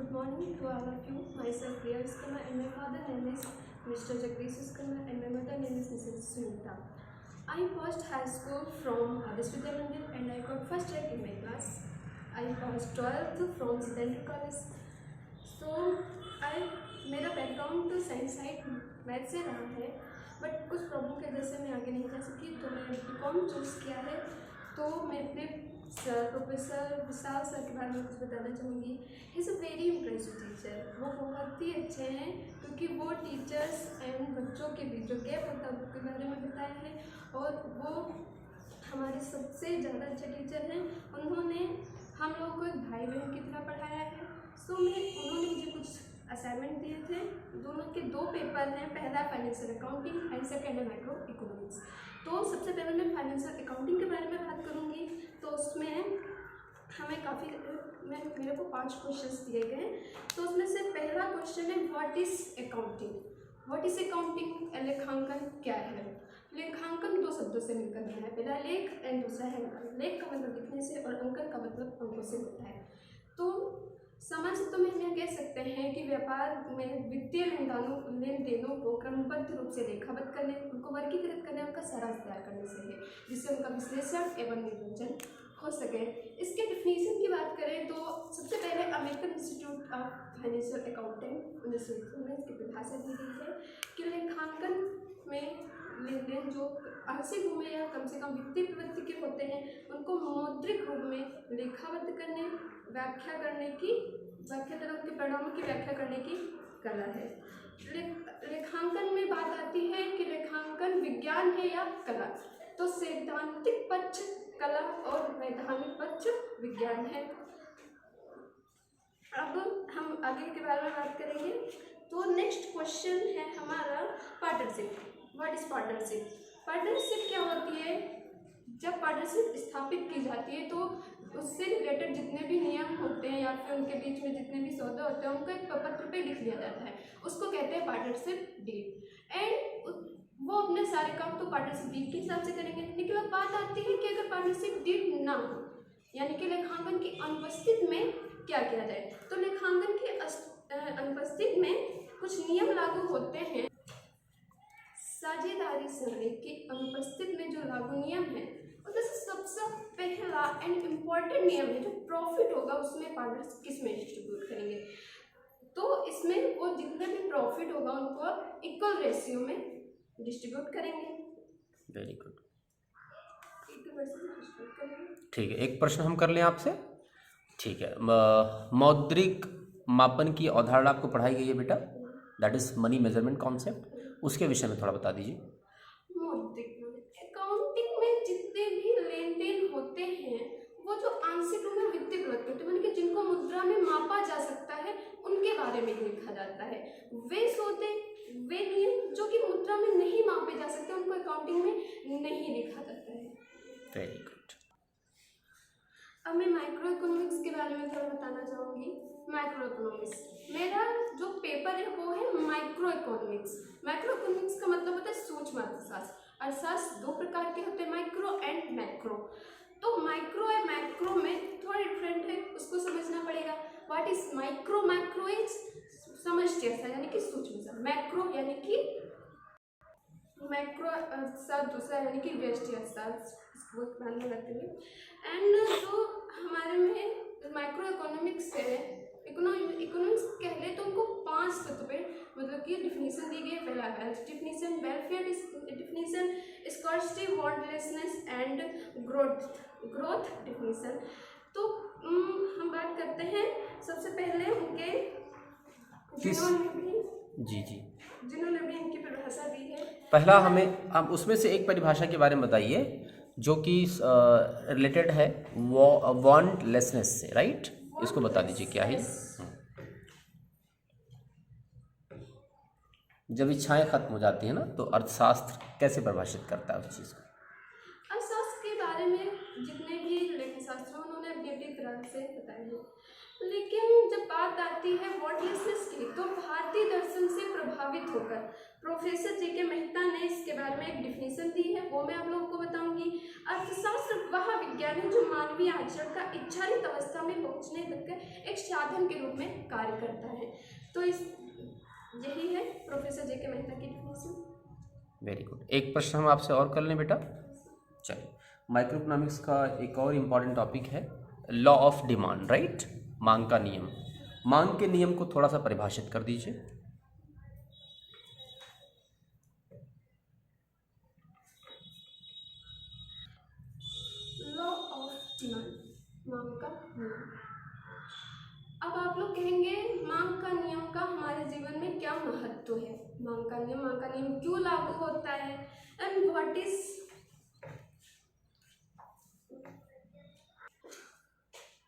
Good morning to all of you. Myself Priya Viskarma and my father name is Mr. Jagdish Viskarma and my mother name is Mrs. Sunita. I passed high school from Adarsh Vidya Mandir and I got first rank in my class. I passed 12th from Siddharth College. So मेरा background तो science side math से रहा है, but कुछ problem की वजह से मैं आगे नहीं जा सकी, तो मैंने बीकॉम चूज़ किया है। तो मैं अपने प्रोफेसर विशाल सर के बारे में कुछ बताना चाहूँगी। He is a very impressive teacher. वो बहुत ही अच्छे हैं क्योंकि वो टीचर्स एंड बच्चों के बीच जो गैप होता है उसके बारे में बताया है, और वो हमारे सबसे ज़्यादा अच्छे टीचर हैं। उन्होंने हम लोगों को एक भाई बहन की तरह पढ़ाया है। उन्होंने मुझे कुछ असाइनमेंट दिए थे। दोनों के 2 पेपर हैं, पहला फाइनेंशियल अकाउंटिंग एंड सेकेंड है माइक्रो इकोनॉमिक्स। तो सबसे पहले मैं फाइनेंशियल अकाउंटिंग के बारे में बात करूँगी। तो उसमें हमें मेरे को 5 क्वेश्चंस दिए गए। तो उसमें से पहला क्वेश्चन है what is accounting. What is accounting? लेखांकन क्या है? लेखांकन 2 शब्दों से मिलकर बना है, पहला लेख एंड दूसरा है अंकन। लेख का मतलब लिखने से और अंकन का मतलब अंकों से होता है। तो समझ तो में यह कह सकते हैं कि व्यापार में वित्तीय लेन देनों को क्रमबद्ध रूप से लेखाबद्ध करने, उनको वर्गीकृत करने, उनका सारांश तैयार करने से है, जिससे उनका विश्लेषण एवं निर्वचन हो सके। इसके डिफिनीशन की बात करें तो सबसे पहले American institute of financial accountant 1901 में इसकी परिभाषा दी गई है कि लेखांकन में लेन देन जो आंशिक रूप में या कम से कम वित्तीय प्रवृत्ति के होते हैं, उनको मौद्रिक रूप में लेखाबद्ध करने, व्याख्या द्वारा उनके परिणामों की व्याख्या करने की कला है। लेखांकन में बात आती है कि लेखांकन विज्ञान है या कला। तो सैद्धांतिक पक्ष कला और वैधानिक पक्ष विज्ञान है। अब हम आगे के बारे में बात करेंगे। तो नेक्स्ट क्वेश्चन है हमारा partnership. What is partnership? Partnership क्या होती है? जब पार्टनरशिप स्थापित की जाती है तो उससे रिलेटेड जितने भी नियम होते हैं या फिर उनके बीच में जितने भी सौदे होते हैं उनको एक पत्र पे लिख लिया जाता है, उसको कहते हैं पार्टनरशिप डीड। एंड वो अपने सारे काम तो पार्टनरशिप डीड के हिसाब से करेंगे। लेकिन अब बात आती है कि अगर पार्टनरशिप डीड ना हो, यानी कि लेखांकन की अनुपस्थिति में क्या किया जाए। तो लेखांकन की अनुपस्थिति में कुछ नियम लागू होते हैं। साझेदारी श्रेणी की अनुपस्थिति में जो लागू नियम है उसमें से सबसे पहला एंड इम्पॉर्टेंट नियम है जो प्रॉफिट होगा उसमें पार्टनर्स किस में डिस्ट्रीब्यूट करेंगे। तो इसमें वो जितने भी प्रॉफिट होगा उनको इक्वल रेशियो में डिस्ट्रीब्यूट करेंगे। वेरी गुड, इक्वल रेशियो में डिस्ट्रीब्यूट करेंगे। ठीक है, एक प्रश्न हम कर लें आपसे। ठीक है, मौद्रिक मापन की अवधारणा आपको पढ़ाई गई है बेटा, that is money measurement concept. उसके विषय में थोड़ा बता दीजिए। अकाउंटिंग में जितने भी लेन देन होते हैं वो जो आंशिक रूप में वित्तीय प्रवृत्ति होती है, यानी कि जिनको मुद्रा में मापा जा सकता है उनके बारे में लिखा जाता है। वे नियम जो कि मुद्रा में नहीं मापे जा सकते उनको अकाउंटिंग में नहीं लिखा जाता है। Very good. अब मैं माइक्रो इकोनॉमिक्स के बारे में थोड़ा बताना चाहूँगी। माइक्रो इकोनॉमिक्स मेरा जो पेपर है वो है माइक्रो इकोनॉमिक्स। माइक्रो इकोनॉमिक्स का मतलब होता है सूक्ष्म अर्थशास्त्र। अर्थशास्त्र 2 प्रकार के होते हैं, माइक्रो एंड मैक्रो। तो माइक्रो और मैक्रो में थोड़ा डिफरेंट है, उसको समझना पड़ेगा। What is micro? Micro is समष्टि अर्थशास्त्र यानी कि सूक्ष्म सा। मैक्रो यानी कि मैक्रो अर्थशास्त्र दूसरा यानी कि व्यष्टि अर्थशास्त्र, इसको ध्यान में रखते हुए। एंड जो हमारे में माइक्रो इकोनॉमिक्स है, इकोनॉमिक्स कह ले तो उनको 5 तत्व पे मतलब कि डिफिनीशन दी गई है। पहला wealth definition, welfare definition, scarcity, wantlessness and growth definition. तो हम बात करते हैं सबसे पहले उनके जिन्होंने भी इनकी परिभाषा दी है। पहला हमें अब उसमें से एक परिभाषा के बारे में बताइए जो कि रिलेटेड है वांटलेसनेस से, राइट? इसको बता दीजिए क्या है। जब इच्छाएं खत्म हो जाती है ना, तो अर्थशास्त्र कैसे परिभाषित करता है उस चीज़ को? अर्थशास्त्र के बारे में जितने भी लेखाशास्त्र उन्होंने अपनी अपनी तरह से बताया है, लेकिन जब बात आती है वॉटलेसनेस की, तो भारतीय दर्शन से प्रभावित होकर प्रोफेसर जी के मेहता ने इसके बारे में एक डिफिनेशन दी है, वो मैं आप लोगों को बताऊंगी। अर्थशास्त्र वह विज्ञान है जो मानवीय आचरण का इच्छारित अवस्था में पहुंचने तक एक साधन के रूप में कार्य करता है। तो यही है प्रोफेसर जे के मेहता की डिफिनेशन। Very good. एक प्रश्न हम आपसे और कर लें बेटा। चलिए, माइक्रोइकोनॉमिक्स का एक और इम्पॉर्टेंट टॉपिक है लॉ ऑफ डिमांड, राइट? मांग का नियम। मांग के नियम को थोड़ा सा परिभाषित कर दीजिए। लॉ ऑफ डिमांड, मांग का नियम। अब आप लोग कहेंगे मांग का नियम का हमारे जीवन में क्या महत्व है? मांग का नियम क्यों लागू होता है एंड व्हाट इज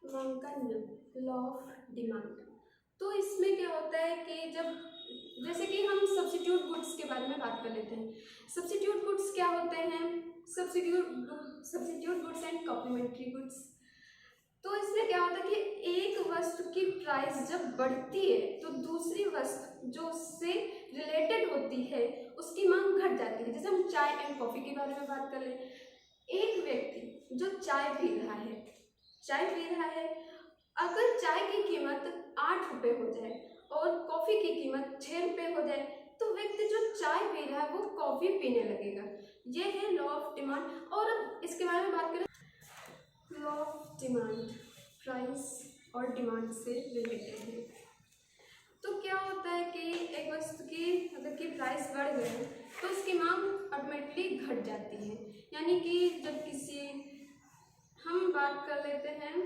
मांग का नियम, लॉ ऑफ डिमांड। तो इसमें क्या होता है कि जैसे कि हम सब्स्टिट्यूट गुड्स के बारे में बात कर लेते हैं। सब्स्टिट्यूट गुड्स क्या होते हैं? Substitute goods and complementary goods. तो इसमें क्या होता है कि एक वस्तु की प्राइस जब बढ़ती है तो दूसरी वस्तु जो उससे रिलेटेड होती है उसकी मांग घट जाती है। जैसे हम चाय एंड कॉफ़ी के बारे में बात कर लें। एक व्यक्ति जो चाय पी रहा है, अगर चाय की कीमत 8 रुपये हो जाए और कॉफ़ी की कीमत 6 रुपये हो जाए तो व्यक्ति जो चाय पी रहा है वो कॉफ़ी पीने लगेगा। ये है लॉ ऑफ डिमांड। और अब इसके बारे में बात करें, लॉ ऑफ डिमांड प्राइस और डिमांड से रिलेटेड है। तो क्या होता है कि एक वस्तु की अगर की प्राइस बढ़ गई तो उसकी मांग ऑटोमेटिकली घट जाती है। यानी कि जब हम बात कर लेते हैं,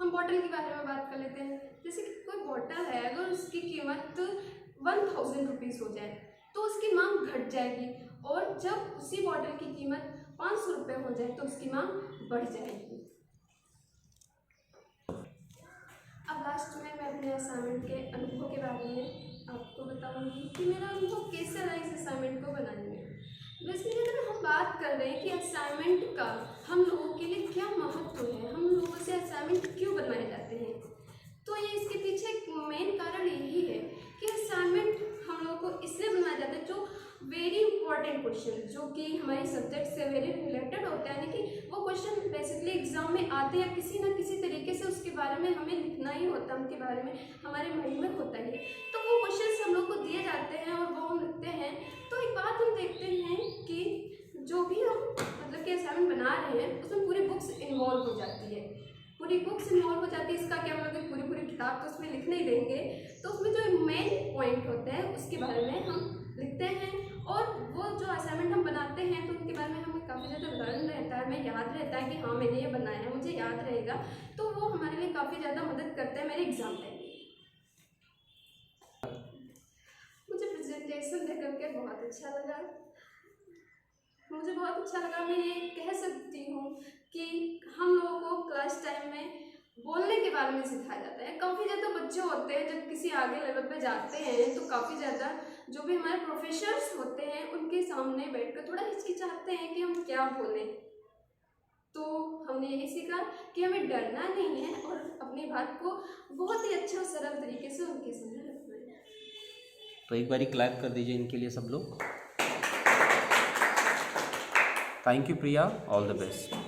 हम बॉटल के बारे में बात कर लेते हैं। जैसे कि कोई बॉटल है, अगर उसकी कीमत 1000 रुपीज़ हो जाए तो उसकी मांग घट जाएगी, और जब उसी बॉटल की कीमत 500 रुपये हो जाए तो उसकी मांग बढ़ जाएगी। अब लास्ट में मैं अपने असाइनमेंट के अनुभव के बारे में आपको बताऊंगी कि मेरा अनुभव कैसा रहा इस असाइनमेंट को बनाने में। बेसिकली अगर हम बात कर रहे हैं कि असाइनमेंट का हम लोगों के लिए क्या महत्व है, हम लोगों से असाइनमेंट क्यों बनवाए जाते हैं, तो ये इसके पीछे एक मेन कारण यही है कि असाइनमेंट हम लोगों को इसलिए बनवाया जाता है जो वेरी इंपॉर्टेंट क्वेश्चन जो कि हमारे सब्जेक्ट से वेरी रिलेटेड होता है, यानी कि वो क्वेश्चन बेसिकली एग्जाम में आते हैं, किसी ना किसी तरीके से उसके बारे में हमें लिखना ही होता है, उनके बारे में हमारे माइंड में होता ही है। तो वो क्वेश्चन हम लोग को दिए जाते हैं और वो हम लिखते हैं। तो एक बात हम देखते हैं कि जो भी हम मतलब कि असाइनमेंट बना रहे हैं उसमें पूरी बुक्स इन्वॉल्व हो जाती है, इसका क्या मतलब कि पूरी किताब तो उसमें लिख नहीं देंगे, तो उसमें जो मेन पॉइंट होते हैं उसके बारे में हम लिखते हैं। और वो जो असाइनमेंट हम बनाते हैं तो उनके बारे में हमें काफ़ी ज़्यादा लर्न रहता है, हमें याद रहता है कि हाँ मैंने ये बनाया है, मुझे याद रहेगा। तो वो हमारे लिए काफ़ी ज़्यादा मदद करता है मेरे एग्जाम टाइम में। मुझे प्रेजेंटेशन दे करके बहुत अच्छा लगा। मैं ये कह सकती हूँ कि हम लोगों को क्लास टाइम में बोलने के बारे में सिखाया जाता है। काफ़ी ज़्यादा बच्चे होते हैं जब किसी आगे लेवल पे जाते हैं तो काफ़ी ज़्यादा जो भी हमारे प्रोफेसर्स होते हैं उनके सामने बैठकर थोड़ा हिचकिचाते हैं कि हम क्या बोलें। तो हमने यही सीखा कि हमें डरना नहीं है और अपनी बात को बहुत ही अच्छा और सरल तरीके से उनके सामने रखना है। तो एक बारी क्लैप कर दीजिए इनके लिए सब लोग। Thank you Priya, all the best.